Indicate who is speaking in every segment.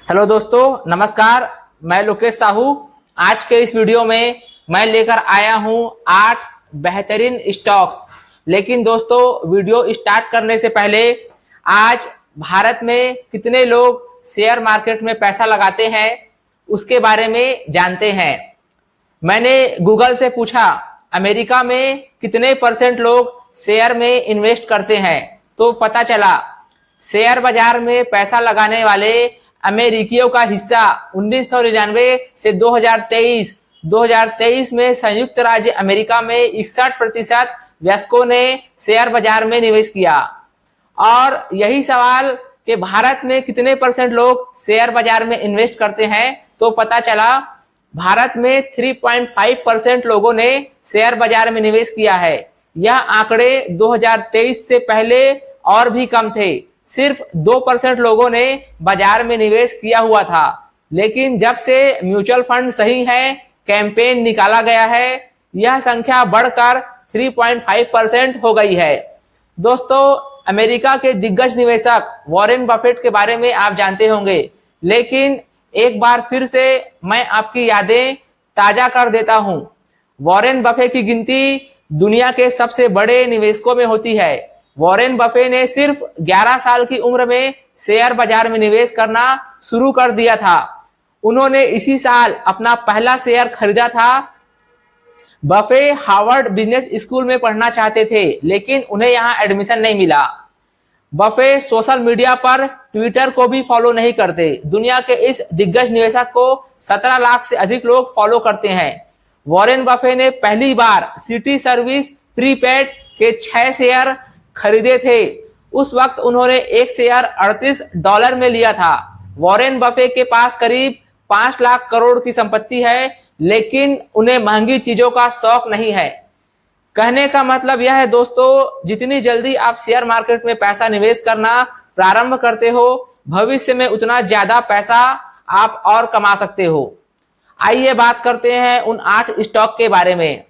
Speaker 1: Hello दोस्तों, नमस्कार। मैं लोकेश साहू। आज के इस वीडियो में मैं लेकर आया हूं 8 बेहतरीन स्टॉक्स। लेकिन दोस्तों, वीडियो स्टार्ट करने से पहले आज भारत में कितने लोग शेयर मार्केट में पैसा लगाते हैं उसके बारे में जानते हैं। मैंने गूगल से पूछा अमेरिका में कितने % लोग शेयर में इन्वेस्ट करते हैं, तो पता चला शेयर बाजार में पैसा लगाने वाले अमेरिकियों का हिस्सा 1999 से 2023 में संयुक्त राज्य अमेरिका में 61% वयस्कों ने शेयर बाजार में निवेश किया। और यही सवाल कि भारत में कितने % लोग शेयर बाजार में इन्वेस्ट करते हैं, तो पता चला भारत में 3.5% लोगों ने शेयर बाजार में निवेश किया है। यह आंकड़े 2023 से पहले और भी कम थे। सिर्फ 2% लोगों ने बाजार में निवेश किया हुआ था। लेकिन जब से म्यूचुअल फंड सही है कैंपेन निकाला गया है, यह संख्या बढ़कर 3.5% हो गई है। दोस्तों, अमेरिका के दिग्गज निवेशक वॉरेन बफेट के बारे में आप जानते होंगे, लेकिन एक बार फिर से मैं आपकी यादें ताजा कर देता हूं। वॉरेन बफेट की गिनती दुनिया के सबसे बड़े निवेशकों में होती है। वॉरेन बफे ने सिर्फ 11 साल की उम्र में शेयर बाजार में निवेश करना शुरू कर दिया था। उन्होंने इसी साल अपना पहला शेयर खरीदा था। बफे हार्वर्ड बिजनेस स्कूल में पढ़ना चाहते थे, लेकिन उन्हें यहां एडमिशन नहीं मिला। बफे सोशल मीडिया पर ट्विटर को भी फॉलो नहीं करते। दुनिया के इस दिग्गज निवेशक को 17 लाख से अधिक लोग फॉलो करते हैं। वॉरेन बफे ने पहली बार सिटी सर्विस प्रीपेड के 6 शेयर खरीदे थे। उस वक्त उन्होंने एक शेयर $38 में लिया था। वॉरेन बफे के पास करीब 5 लाख करोड़ की संपत्ति है, लेकिन उन्हें महंगी चीजों का शौक नहीं है। कहने का मतलब यह है दोस्तों, जितनी जल्दी आप शेयर मार्केट में पैसा निवेश करना प्रारंभ करते हो, भविष्य में उतना ज्यादा पैसा आप और कमा सकते हो। आइए बात करते हैं उन 8 स्टॉक के बारे में।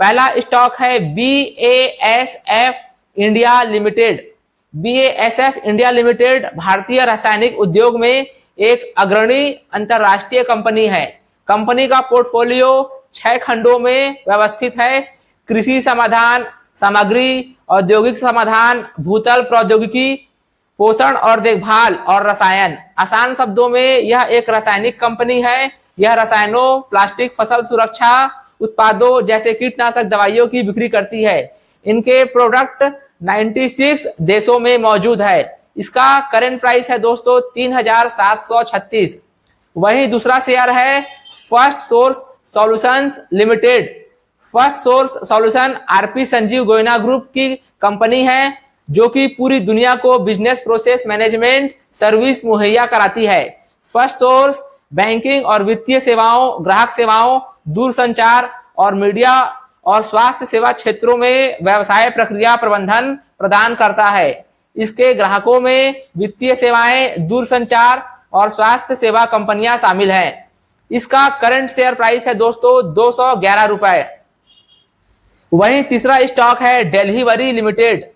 Speaker 1: पहला स्टॉक है BASF India limited. BASF India limited भारतीय रासायनिक उद्योग में एक अग्रणी अंतरराष्ट्रीय कंपनी है। कंपनी का पोर्टफोलियो 6 खंडों में व्यवस्थित है: कृषि समाधान, सामग्री, औद्योगिक समाधान, भूतल प्रौद्योगिकी, पोषण और देखभाल और रसायन। आसान शब्दों में यह एक रासायनिक कंपनी है। यह रसायनों, प्लास्टिक, फसल सुरक्षा उत्पादों जैसे कीटनाशक दवाइयों की बिक्री करती है। इनके प्रोडक्ट 96 देशों में मौजूद है। इसका करंट प्राइस है दोस्तों 3736। वहीं दूसरा शेयर है first source solutions limited. First source solution RP Sanjeev Guyana group की कंपनी है, जो कि पूरी दुनिया को बिजनेस प्रोसेस मैनेजमेंट सर्विस मुहैया कराती है। फर्स्ट सोर्स बैंकिंग और वित्तीय सेवाओं, ग्राहक सेवाओं, दूरसंचार और मीडिया और स्वास्थ्य सेवा क्षेत्रों में व्यवसाय प्रक्रिया प्रबंधन प्रदान करता है। इसके ग्राहकों में वित्तीय सेवाएं, दूरसंचार और स्वास्थ्य सेवा कंपनियां शामिल हैं। इसका करंट शेयर प्राइस है दोस्तों 211 रुपए। वहीं तीसरा स्टॉक है डेल्हीवरी लिमिटेड।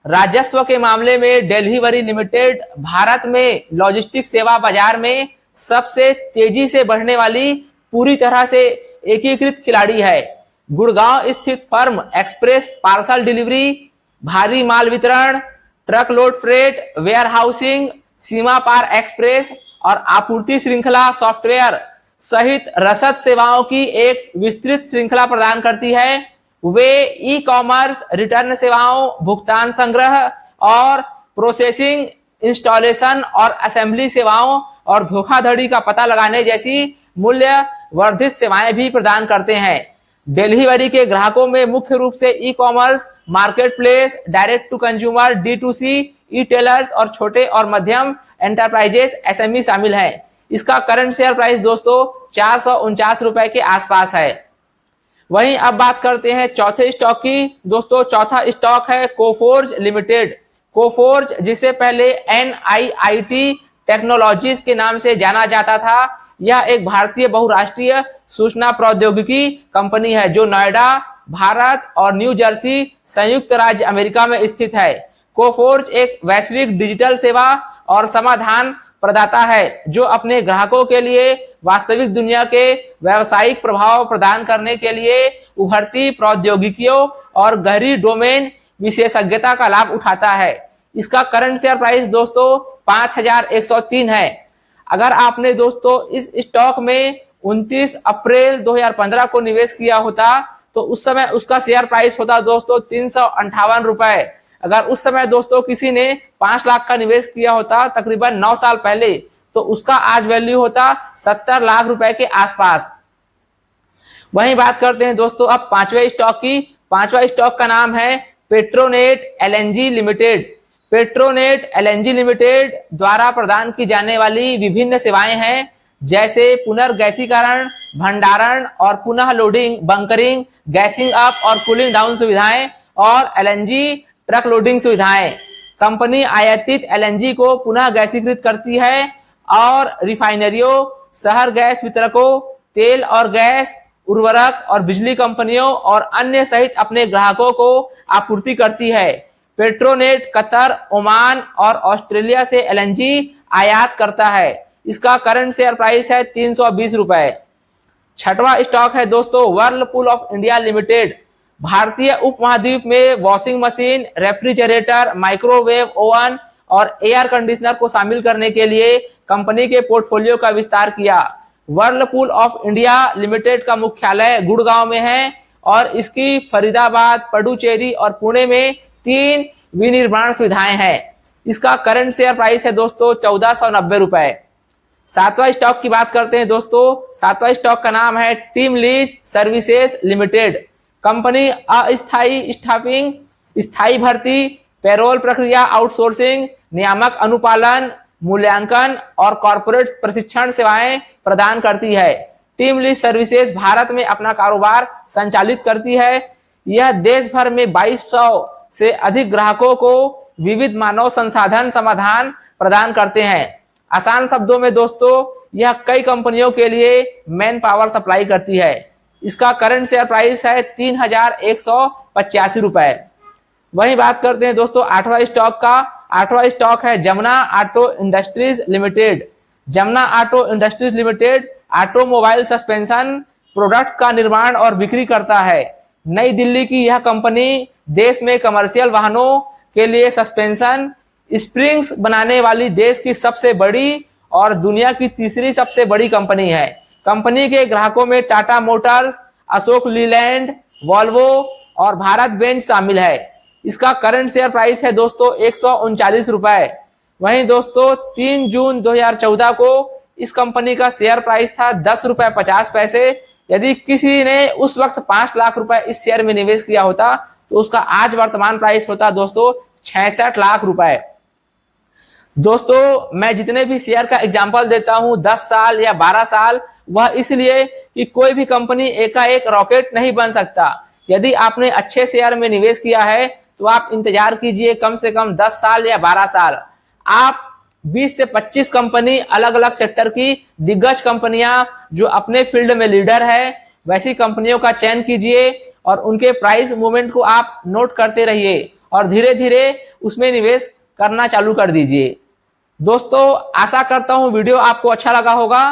Speaker 1: राजस्व के मामले में डेल्हीवरी लिमिटेड भारत में लॉजिस्टिक्स सेवा बाजार में सबसे तेजी से बढ़ने वाली पूरी तरह से एकीकृत खिलाड़ी है। गुड़गांव स्थित फर्म एक्सप्रेस पार्सल डिलीवरी, भारी माल वितरण, truck load freight, warehousing, सीमा पार एक्सप्रेस और आपूर्ति श्रृंखला सॉफ्टवेयर सहित रसद सेवाओं की एक विस्तृत श्रृंखला प्रदान करती है। वे ई कॉमर्स, रिटर्न सेवाओं, भुगतान संग्रह और प्रोसेसिंग, इंस्टॉलेशन और असेंबली सेवाओं और धोखाधड़ी का पता लगाने जैसी मूल्य वर्धित सेवाएं भी प्रदान करते हैं। डेल्हीवरी के ग्राहकों में मुख्य रूप से e commerce, marketplace, direct to consumer D2C, e tailers और छोटे और मध्यम एंटरप्राइजेस SME शामिल हैं। इसका करंट शेयर प्राइस दोस्तों 449 रुपए के आसपास है। वहीं अब बात करते हैं चौथे स्टॉक की। दोस्तों, चौथा स्टॉक है कोफोर्ज लिमिटेड। कोफोर्ज, जिसे पहले NIIT टेक्नोलॉजीज के नाम से जाना जाता था, यह एक भारतीय बहुराष्ट्रीय सूचना प्रौद्योगिकी कंपनी है जो नोएडा, भारत और न्यू जर्सी, संयुक्त राज्य अमेरिका में स्थित है। कोफोर्ज एक वैश्विक डिजिटल सेवा और समाधान प्रदाता है जो अपने ग्राहकों के लिए वास्तविक दुनिया के व्यावसायिक प्रभाव प्रदान करने के लिए उभरती प्रौद्योगिकियों और गहरी डोमेन विशेषज्ञता का लाभ उठाता है। इसका करंट शेयर प्राइस दोस्तों 5103 है। अगर आपने दोस्तों इस स्टॉक में 29 अप्रैल 2015 को निवेश किया होता तो उस समय उसका शेयर प्राइस होता दोस्तों 358 रुपए। अगर उस समय दोस्तों किसी ने 5 लाख का निवेश किया होता तकरीबन 9 साल पहले तो उसका आज वैल्यू होता 70 लाख रुपए के आसपास। वहीं बात करते हैं दोस्तों अब पांचवें स्टॉक की। पांचवा स्टॉक का नाम है Petronet LNG limited. Petronet LNG limited द्वारा प्रदान की जाने वाली विभिन्न सेवाएं हैं जैसे पुनर्गैसीकरण, भंडारण और पुनः लोडिंग, बंकरिंग, गैसिंग अप और कूलिंग डाउन सुविधाएं और एलएनजी ट्रक लोडिंग सुविधाएं। कंपनी आयातित एलएनजी को पुनः गैसीकृत करती है और रिफाइनरियों, शहर गैस वितरकों, तेल और गैस, उर्वरक और बिजली कंपनियों और अन्य सहित अपने ग्राहकों को आपूर्ति करती है। पेट्रोनेट कतर, ओमान और ऑस्ट्रेलिया से एलएनजी आयात करता है। इसका करंट शेयर प्राइस है 320 रुपए। छठवां स्टॉक है दोस्तों व्हर्लपूल ऑफ इंडिया लिमिटेड। भारतीय उपमहाद्वीप में washing machine, refrigerator, microwave oven और एयर कंडीशनर को शामिल करने के लिए कंपनी के पोर्टफोलियो का विस्तार किया। व्हर्लपूल ऑफ इंडिया लिमिटेड का मुख्यालय गुड़गांव में है और इसकी फरीदाबाद, पुडुचेरी और पुणे में 3 विनिर्माण सुविधाएं हैं। इसका करंट शेयर प्राइस है दोस्तों 1490 रुपए। सातवां स्टॉक की बात करते हैं दोस्तों। सातवां स्टॉक का नाम है team lease services limited. Company अस्थायी स्टाफिंग, स्थायी भर्ती, पेरोल प्रक्रिया आउटसोर्सिंग, नियामक अनुपालन, मूल्यांकन और कॉर्पोरेट प्रशिक्षण सेवाएं प्रदान करती है। टीम लीज सर्विसेज भारत में अपना कारोबार संचालित करती है। यह देश भर में 2200 से अधिक ग्राहकों को विविध मानव संसाधन समाधान प्रदान करते हैं। आसान शब्दों में दोस्तों यह कई कंपनियों के लिए मैन पावर सप्लाई करती है। इसका करंट शेयर प्राइस है 3185 रुपए। वहीं बात करते हैं दोस्तों आठवां स्टॉक का। आठवां स्टॉक है Jamuna auto industries limited. Jamuna auto industries limited automobile suspension products का निर्माण और बिक्री करता है। नई दिल्ली की यह कंपनी देश में कमर्शियल वाहनों के लिए सस्पेंशन स्प्रिंग्स बनाने वाली देश की सबसे बड़ी और दुनिया की तीसरी सबसे बड़ी कंपनी है। कंपनी के ग्राहकों में टाटा मोटर्स, अशोक लीलैंड, वॉल्वो और भारत बेंज शामिल है। इसका करंट शेयर प्राइस है दोस्तों 139 रुपए। वहीं दोस्तों 3 जून 2014 को इस कंपनी का शेयर प्राइस था 10 रुपए 50 पैसे। यदि किसी ने उस वक्त 5 लाख रुपए इस शेयर में निवेश किया होता तो उसका आज वर्तमान प्राइस होता दोस्तों 66 लाख रुपए। दोस्तों मैं जितने भी शेयर का एग्जांपल देता हूं 10 साल या 12 साल, वह इसलिए कि कोई भी कंपनी एकाएक रॉकेट नहीं बन सकता। यदि आपने अच्छे शेयर में निवेश किया है तो आप इंतजार कीजिए कम से कम 10 साल या 12 साल। आप 20 से 25 कंपनी अलग अलग सेक्टर की दिग्गज कंपनियां जो अपने फील्ड में लीडर है वैसी कंपनियों का चयन कीजिए और उनके प्राइस मूवमेंट को आप नोट करते रहिए और धीरे धीरे उसमें निवेश करना चालू कर दीजिए। दोस्तों आशा करता हूं वीडियो आपको अच्छा लगा होगा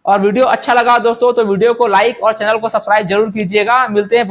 Speaker 1: और वीडियो अच्छा लगा दोस्तों तो वीडियो को लाइक और चैनल को सब्सक्राइब जरूर कीजिएगा। मिलते हैं